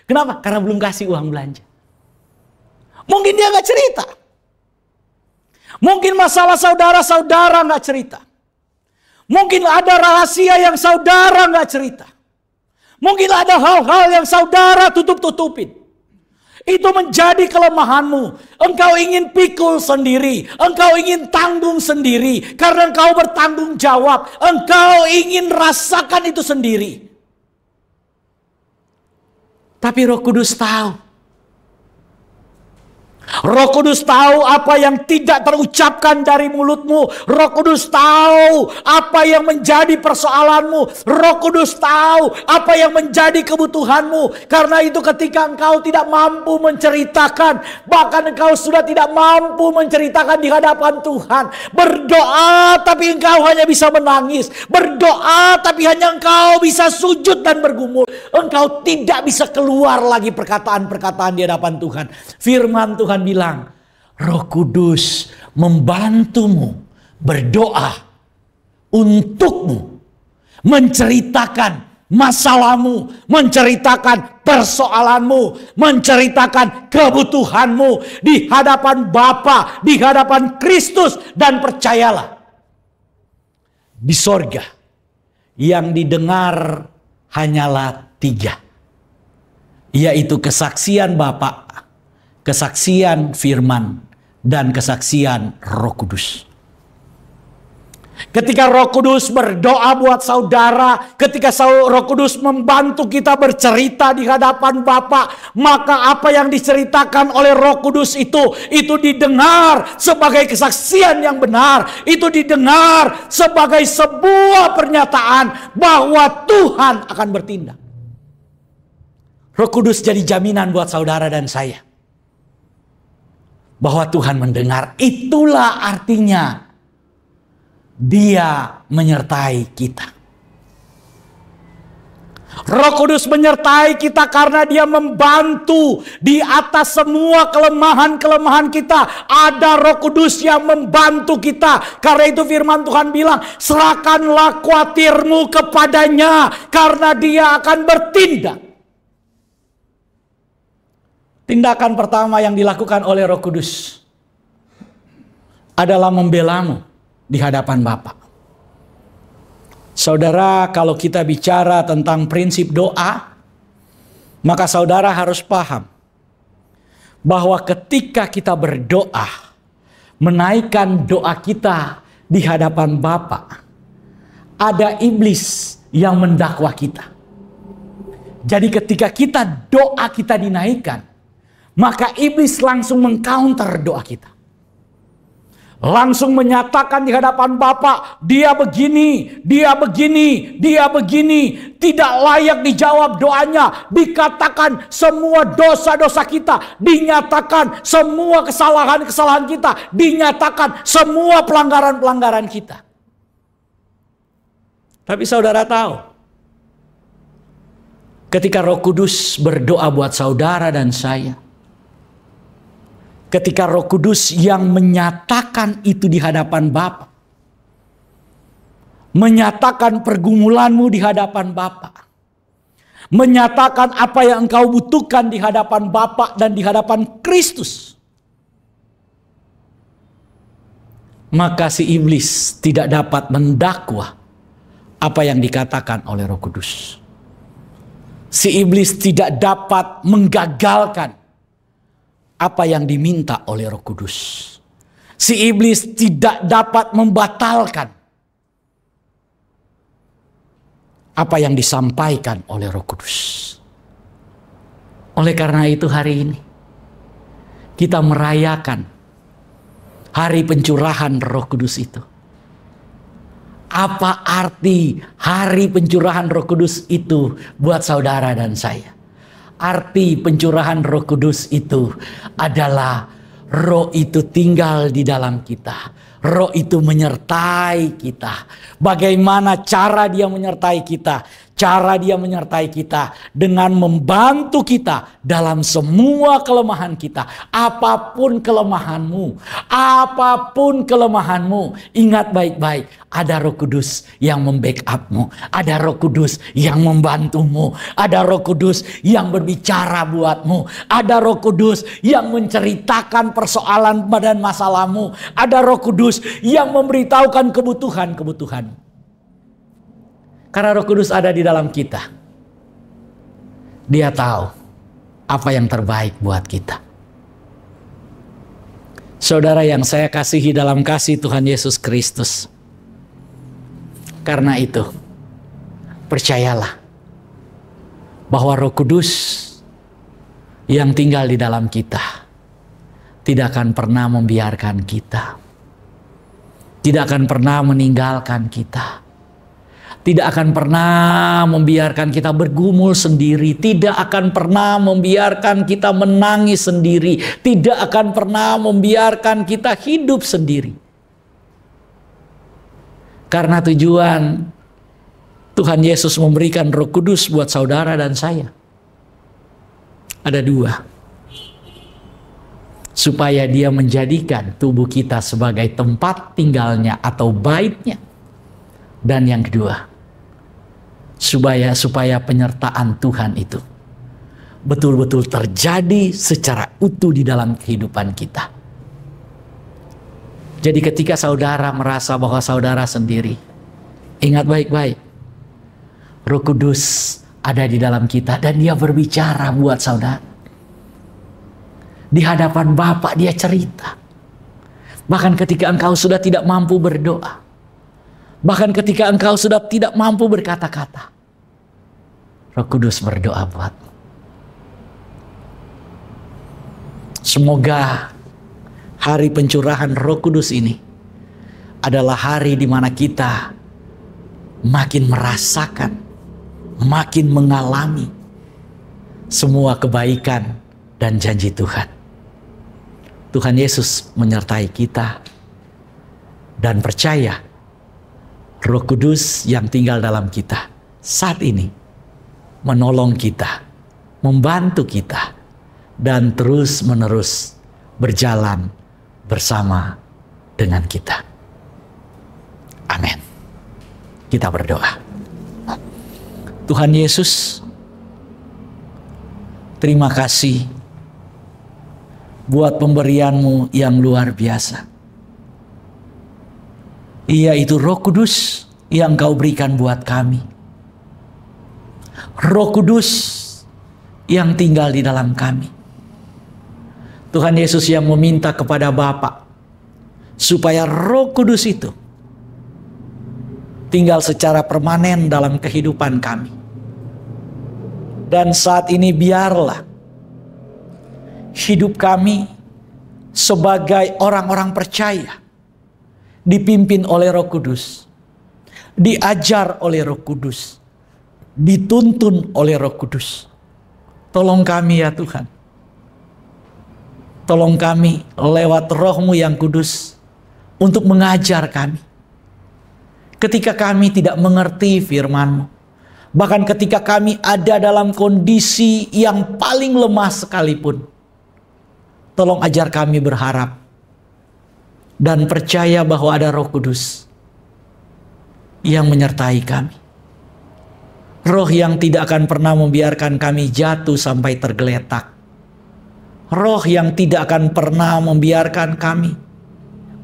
kenapa? Karena belum kasih uang belanja. Mungkin dia nggak cerita. Mungkin masalah saudara nggak cerita. Mungkin ada rahasia yang saudara nggak cerita. Mungkin ada hal-hal yang saudara tutup-tutupin. Itu menjadi kelemahanmu. Engkau ingin pikul sendiri. Engkau ingin tanggung sendiri. Karena engkau bertanggung jawab. Engkau ingin rasakan itu sendiri. Tapi Roh Kudus tahu. Roh Kudus tahu apa yang tidak terucapkan dari mulutmu. Roh Kudus tahu apa yang menjadi persoalanmu. Roh Kudus tahu apa yang menjadi kebutuhanmu. Karena itu ketika engkau tidak mampu menceritakan, bahkan engkau sudah tidak mampu menceritakan di hadapan Tuhan, berdoa tapi engkau hanya bisa menangis. Berdoa tapi hanya engkau bisa sujud dan bergumul. Engkau tidak bisa keluar lagi perkataan-perkataan di hadapan Tuhan. Firman Tuhan bilang, Roh Kudus membantumu berdoa untukmu, menceritakan masalahmu, menceritakan persoalanmu, menceritakan kebutuhanmu di hadapan Bapa, di hadapan Kristus. Dan percayalah, di sorga yang didengar hanyalah 3, yaitu kesaksian Bapa, kesaksian firman, dan kesaksian Roh Kudus. Ketika Roh Kudus berdoa buat saudara, ketika Roh Kudus membantu kita bercerita di hadapan Bapa, maka apa yang diceritakan oleh Roh Kudus itu didengar sebagai kesaksian yang benar. Itu didengar sebagai sebuah pernyataan bahwa Tuhan akan bertindak. Roh Kudus jadi jaminan buat saudara dan saya bahwa Tuhan mendengar. Itulah artinya Dia menyertai kita. Roh Kudus menyertai kita karena Dia membantu di atas semua kelemahan-kelemahan kita. Ada Roh Kudus yang membantu kita. Karena itu firman Tuhan bilang, serahkanlah khawatirmu kepadanya karena Dia akan bertindak. Tindakan pertama yang dilakukan oleh Roh Kudus adalah membelamu di hadapan Bapa. Saudara, kalau kita bicara tentang prinsip doa, maka saudara harus paham bahwa ketika kita berdoa, menaikkan doa kita di hadapan Bapa, ada iblis yang mendakwa kita. Jadi ketika doa kita dinaikkan, maka iblis langsung mengcounter doa kita. Langsung menyatakan di hadapan Bapa, dia begini, dia begini, dia begini. Tidak layak dijawab doanya. Dikatakan semua dosa-dosa kita. Dinyatakan semua kesalahan-kesalahan kita. Dinyatakan semua pelanggaran-pelanggaran kita. Tapi saudara tahu, ketika Roh Kudus berdoa buat saudara dan saya, ketika Roh Kudus yang menyatakan itu di hadapan Bapa, menyatakan pergumulanmu di hadapan Bapa, menyatakan apa yang engkau butuhkan di hadapan Bapa dan di hadapan Kristus, maka si iblis tidak dapat mendakwa apa yang dikatakan oleh Roh Kudus. Si iblis tidak dapat menggagalkan apa yang diminta oleh Roh Kudus. Si iblis tidak dapat membatalkan apa yang disampaikan oleh Roh Kudus. Oleh karena itu hari ini kita merayakan hari pencurahan Roh Kudus itu. Apa arti hari pencurahan Roh Kudus itu buat saudara dan saya? Arti pencurahan Roh Kudus itu adalah Roh itu tinggal di dalam kita. Roh itu menyertai kita. Bagaimana cara dia menyertai kita? Cara dia menyertai kita dengan membantu kita dalam semua kelemahan kita. Apapun kelemahanmu, ingat baik-baik, ada Roh Kudus yang membackupmu, ada Roh Kudus yang membantumu, ada Roh Kudus yang berbicara buatmu, ada Roh Kudus yang menceritakan persoalan dan masalahmu, ada Roh Kudus yang memberitahukan kebutuhan-kebutuhanmu. Karena Roh Kudus ada di dalam kita. Dia tahu apa yang terbaik buat kita. Saudara yang saya kasihi dalam kasih Tuhan Yesus Kristus. Karena itu, percayalah bahwa Roh Kudus yang tinggal di dalam kita tidak akan pernah membiarkan kita. Tidak akan pernah meninggalkan kita. Tidak akan pernah membiarkan kita bergumul sendiri. Tidak akan pernah membiarkan kita menangis sendiri. Tidak akan pernah membiarkan kita hidup sendiri. Karena tujuan Tuhan Yesus memberikan Roh Kudus buat saudara dan saya ada dua. Supaya dia menjadikan tubuh kita sebagai tempat tinggalnya atau baitnya. Dan yang kedua, supaya penyertaan Tuhan itu betul-betul terjadi secara utuh di dalam kehidupan kita. Jadi ketika saudara merasa bahwa saudara sendiri, ingat baik-baik, Roh Kudus ada di dalam kita dan dia berbicara buat saudara. Di hadapan Bapa dia cerita. Bahkan ketika engkau sudah tidak mampu berdoa. Bahkan ketika engkau sudah tidak mampu berkata-kata, Roh Kudus berdoa buatmu. Semoga hari pencurahan Roh Kudus ini adalah hari di mana kita makin merasakan, makin mengalami semua kebaikan dan janji Tuhan. Tuhan Yesus menyertai kita dan percaya Roh Kudus yang tinggal dalam kita saat ini menolong kita, membantu kita, dan terus-menerus berjalan bersama dengan kita. Amin. Kita berdoa. Tuhan Yesus, terima kasih buat pemberian-Mu yang luar biasa. Yaitu Roh Kudus yang Kau berikan buat kami. Roh Kudus yang tinggal di dalam kami. Tuhan Yesus yang meminta kepada Bapa supaya Roh Kudus itu tinggal secara permanen dalam kehidupan kami. Dan saat ini biarlah hidup kami sebagai orang-orang percaya dipimpin oleh Roh Kudus, diajar oleh Roh Kudus, dituntun oleh Roh Kudus. Tolong kami ya Tuhan. Tolong kami lewat Roh-Mu yang kudus untuk mengajar kami. Ketika kami tidak mengerti firman-Mu, bahkan ketika kami ada dalam kondisi yang paling lemah sekalipun, tolong ajar kami berharap dan percaya bahwa ada Roh Kudus yang menyertai kami. Roh yang tidak akan pernah membiarkan kami jatuh sampai tergeletak. Roh yang tidak akan pernah membiarkan kami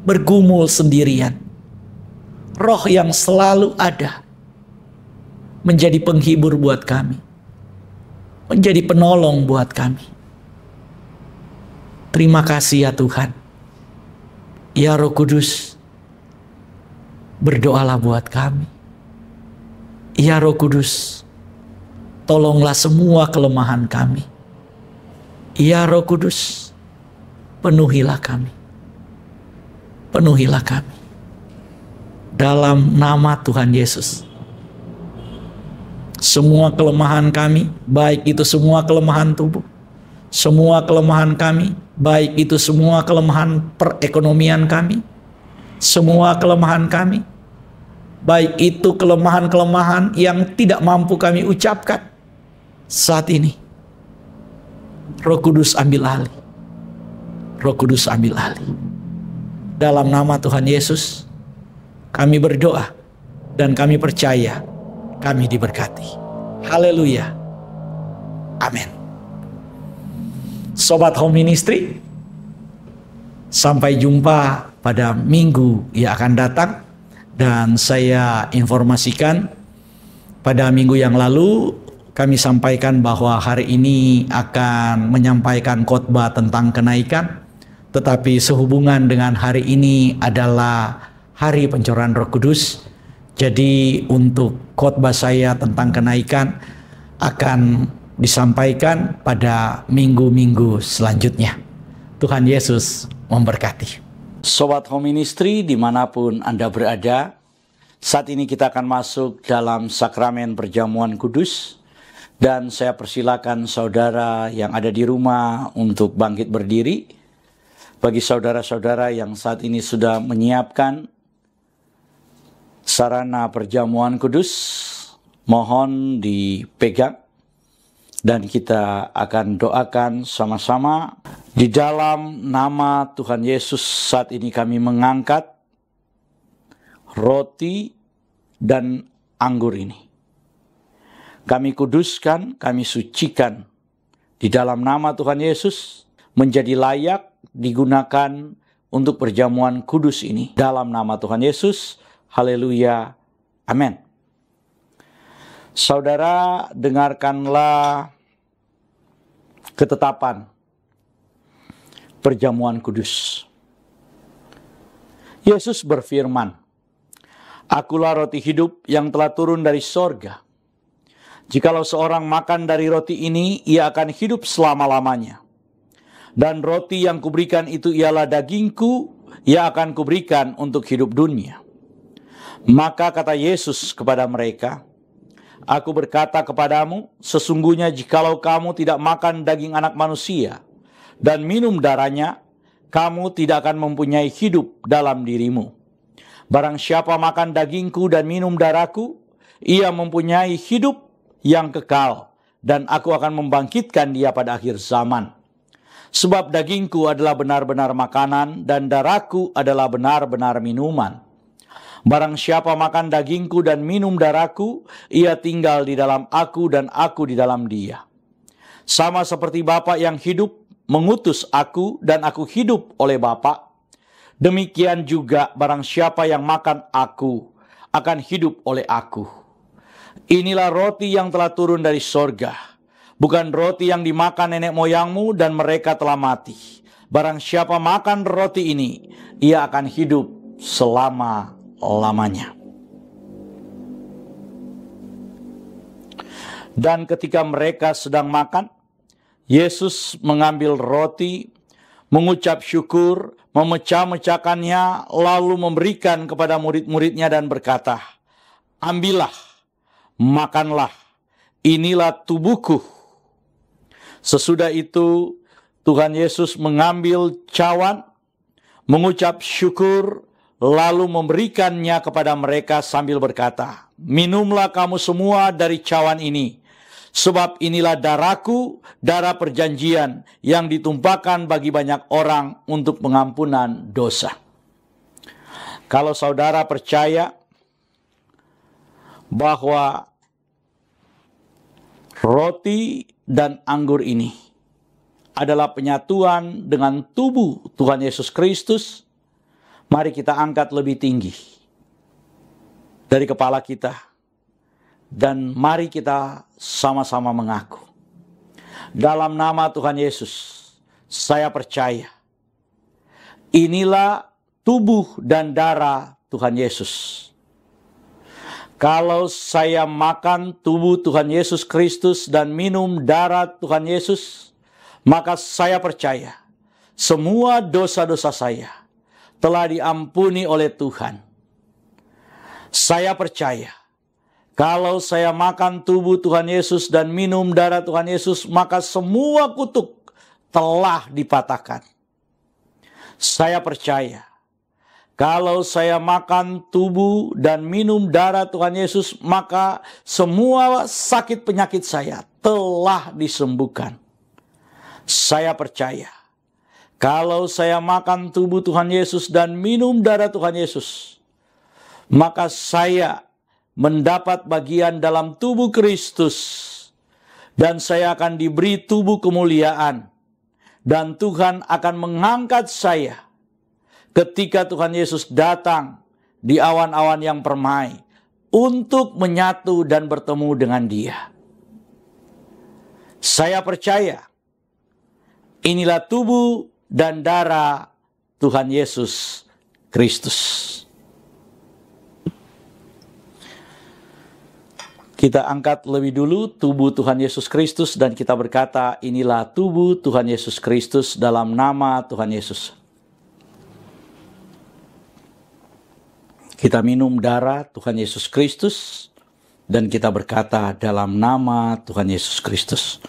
bergumul sendirian. Roh yang selalu ada menjadi penghibur buat kami, menjadi penolong buat kami. Terima kasih ya Tuhan. Ya Roh Kudus, berdoalah buat kami. Ya Roh Kudus, tolonglah semua kelemahan kami. Ya Roh Kudus, penuhilah kami. Penuhilah kami. Dalam nama Tuhan Yesus. Semua kelemahan kami, baik itu semua kelemahan tubuh, semua kelemahan kami, baik itu semua kelemahan perekonomian kami, semua kelemahan kami, baik itu kelemahan-kelemahan yang tidak mampu kami ucapkan saat ini. Roh Kudus ambil alih. Roh Kudus ambil alih. Dalam nama Tuhan Yesus, kami berdoa dan kami percaya kami diberkati. Haleluya. Amin. Sobat Home Ministry, sampai jumpa pada minggu yang akan datang. Dan saya informasikan, pada minggu yang lalu kami sampaikan bahwa hari ini akan menyampaikan khotbah tentang kenaikan. Tetapi sehubungan dengan hari ini adalah hari pencurahan Roh Kudus, jadi untuk khotbah saya tentang kenaikan akan disampaikan pada minggu-minggu selanjutnya. Tuhan Yesus memberkati. Sobat Home Ministry dimanapun Anda berada, saat ini kita akan masuk dalam sakramen perjamuan kudus. Dan saya persilakan saudara yang ada di rumah untuk bangkit berdiri. Bagi saudara-saudara yang saat ini sudah menyiapkan sarana perjamuan kudus, mohon dipegang dan kita akan doakan sama-sama. Di dalam nama Tuhan Yesus, saat ini kami mengangkat roti dan anggur ini. Kami kuduskan, kami sucikan di dalam nama Tuhan Yesus, menjadi layak digunakan untuk perjamuan kudus ini. Dalam nama Tuhan Yesus, haleluya, amin. Saudara, dengarkanlah ketetapan perjamuan kudus. Yesus berfirman, "Akulah roti hidup yang telah turun dari sorga. Jikalau seorang makan dari roti ini, ia akan hidup selama-lamanya. Dan roti yang kuberikan itu ialah dagingku, yang akan kuberikan untuk hidup dunia." Maka kata Yesus kepada mereka, "Aku berkata kepadamu, sesungguhnya jikalau kamu tidak makan daging anak manusia dan minum darahnya, kamu tidak akan mempunyai hidup dalam dirimu. Barang siapa makan dagingku dan minum darahku, ia mempunyai hidup yang kekal, dan aku akan membangkitkan dia pada akhir zaman. Sebab dagingku adalah benar-benar makanan, dan darahku adalah benar-benar minuman. Barang siapa makan dagingku dan minum darahku, ia tinggal di dalam aku dan aku di dalam dia. Sama seperti Bapa yang hidup mengutus aku dan aku hidup oleh Bapa, demikian juga barang siapa yang makan aku akan hidup oleh aku. Inilah roti yang telah turun dari sorga, bukan roti yang dimakan nenek moyangmu dan mereka telah mati. Barang siapa makan roti ini, ia akan hidup selama-lamanya." Dan ketika mereka sedang makan, Yesus mengambil roti, mengucap syukur, memecah-mecahkannya, lalu memberikan kepada murid-muridnya dan berkata, "Ambillah, makanlah, inilah tubuhku." Sesudah itu Tuhan Yesus mengambil cawan, mengucap syukur, lalu memberikannya kepada mereka sambil berkata, "Minumlah kamu semua dari cawan ini, sebab inilah darahku, darah perjanjian yang ditumpahkan bagi banyak orang untuk pengampunan dosa." Kalau saudara percaya bahwa roti dan anggur ini adalah penyatuan dengan tubuh Tuhan Yesus Kristus. Mari kita angkat lebih tinggi dari kepala kita, dan mari kita sama-sama mengaku. Dalam nama Tuhan Yesus, saya percaya inilah tubuh dan darah Tuhan Yesus. Kalau saya makan tubuh Tuhan Yesus Kristus dan minum darah Tuhan Yesus, maka saya percaya semua dosa-dosa saya telah diampuni oleh Tuhan. Saya percaya kalau saya makan tubuh Tuhan Yesus dan minum darah Tuhan Yesus, maka semua kutuk telah dipatahkan. Saya percaya kalau saya makan tubuh dan minum darah Tuhan Yesus, maka semua sakit penyakit saya telah disembuhkan. Saya percaya kalau saya makan tubuh Tuhan Yesus dan minum darah Tuhan Yesus, maka saya mendapat bagian dalam tubuh Kristus, dan saya akan diberi tubuh kemuliaan, dan Tuhan akan mengangkat saya ketika Tuhan Yesus datang di awan-awan yang permai untuk menyatu dan bertemu dengan Dia. Saya percaya inilah tubuh dan darah Tuhan Yesus Kristus. Kita angkat lebih dulu tubuh Tuhan Yesus Kristus dan kita berkata, inilah tubuh Tuhan Yesus Kristus dalam nama Tuhan Yesus. Kita minum darah Tuhan Yesus Kristus dan kita berkata dalam nama Tuhan Yesus Kristus.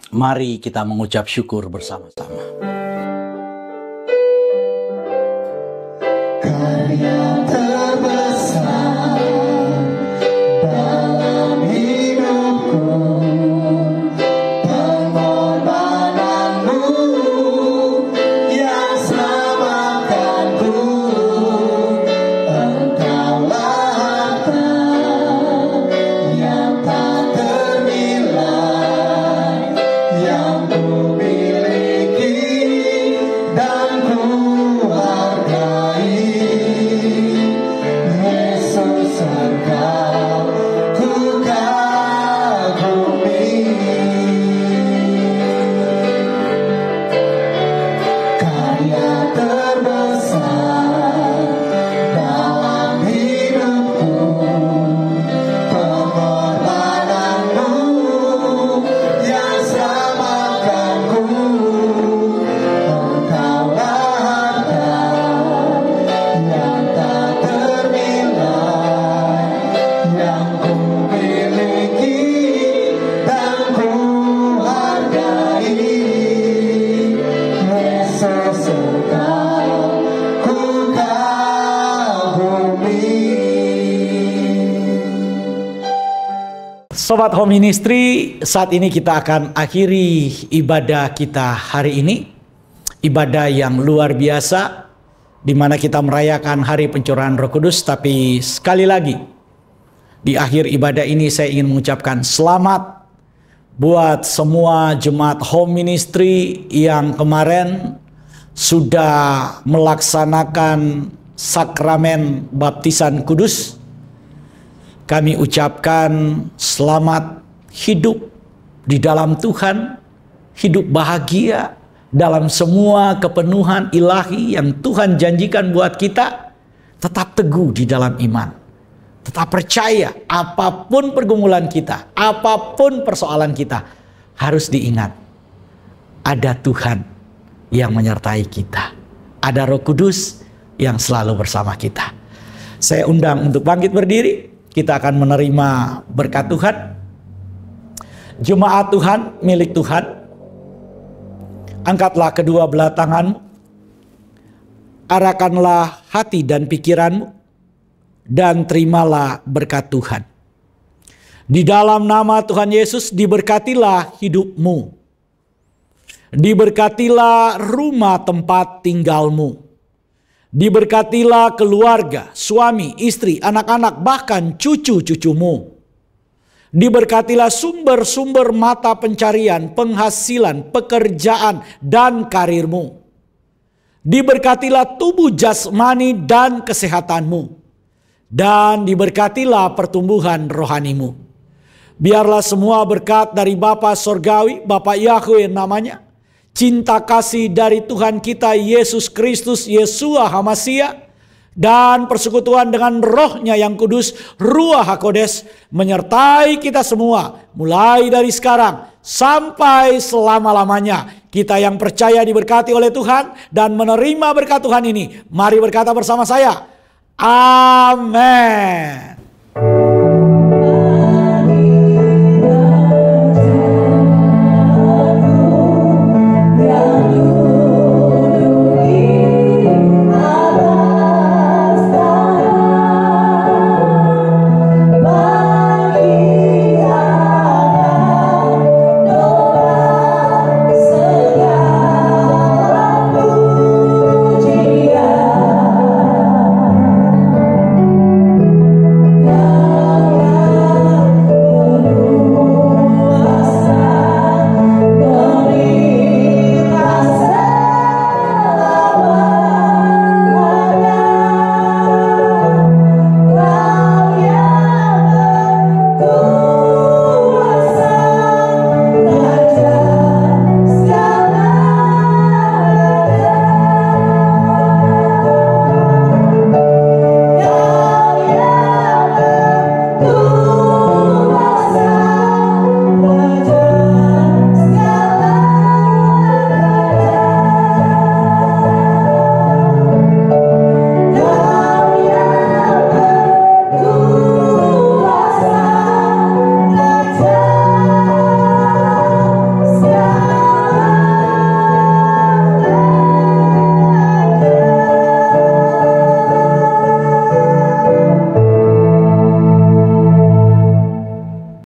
Mari kita mengucap syukur bersama-sama. Karya terbesar dalam hidupku, pengorbananmu yang selamatkanku. Engkaulah harta yang tak ternilai, yang ku miliki dan ku hargai. Yesus, Engkau ku kagumi. Karya terbesar dalam hidupku, pengorbananmu yang selamatkanku. Engkaulah harta yang tak ternilai, yang ku miliki dan ku hargai. Yesus, Engkau ku kagumi. Sobat Home Ministry, saat ini kita akan akhiri ibadah kita hari ini. Ibadah yang luar biasa, di mana kita merayakan hari pencurahan Roh Kudus. Tapi sekali lagi, di akhir ibadah ini saya ingin mengucapkan selamat buat semua jemaat Home Ministry yang kemarin sudah melaksanakan sakramen baptisan kudus. Kami ucapkan selamat hidup di dalam Tuhan, hidup bahagia dalam semua kepenuhan ilahi yang Tuhan janjikan buat kita. Tetap teguh di dalam iman, tetap percaya apapun pergumulan kita, apapun persoalan kita, harus diingat ada Tuhan yang menyertai kita, ada Roh Kudus yang selalu bersama kita. Saya undang untuk bangkit berdiri. Kita akan menerima berkat Tuhan. Jemaat Tuhan, milik Tuhan, angkatlah kedua belah tanganmu, arahkanlah hati dan pikiranmu, dan terimalah berkat Tuhan. Di dalam nama Tuhan Yesus diberkatilah hidupmu. Diberkatilah rumah tempat tinggalmu. Diberkatilah keluarga, suami, istri, anak-anak, bahkan cucu-cucumu. Diberkatilah sumber-sumber mata pencarian, penghasilan, pekerjaan, dan karirmu. Diberkatilah tubuh jasmani dan kesehatanmu. Dan diberkatilah pertumbuhan rohanimu. Biarlah semua berkat dari Bapa Sorgawi, Bapa Yahweh namanya, cinta kasih dari Tuhan kita Yesus Kristus, Yeshua HaMashiach, dan persekutuan dengan rohnya yang kudus, Ruach HaKodes, menyertai kita semua, mulai dari sekarang sampai selama-lamanya. Kita yang percaya diberkati oleh Tuhan dan menerima berkat Tuhan ini, mari berkata bersama saya, amin.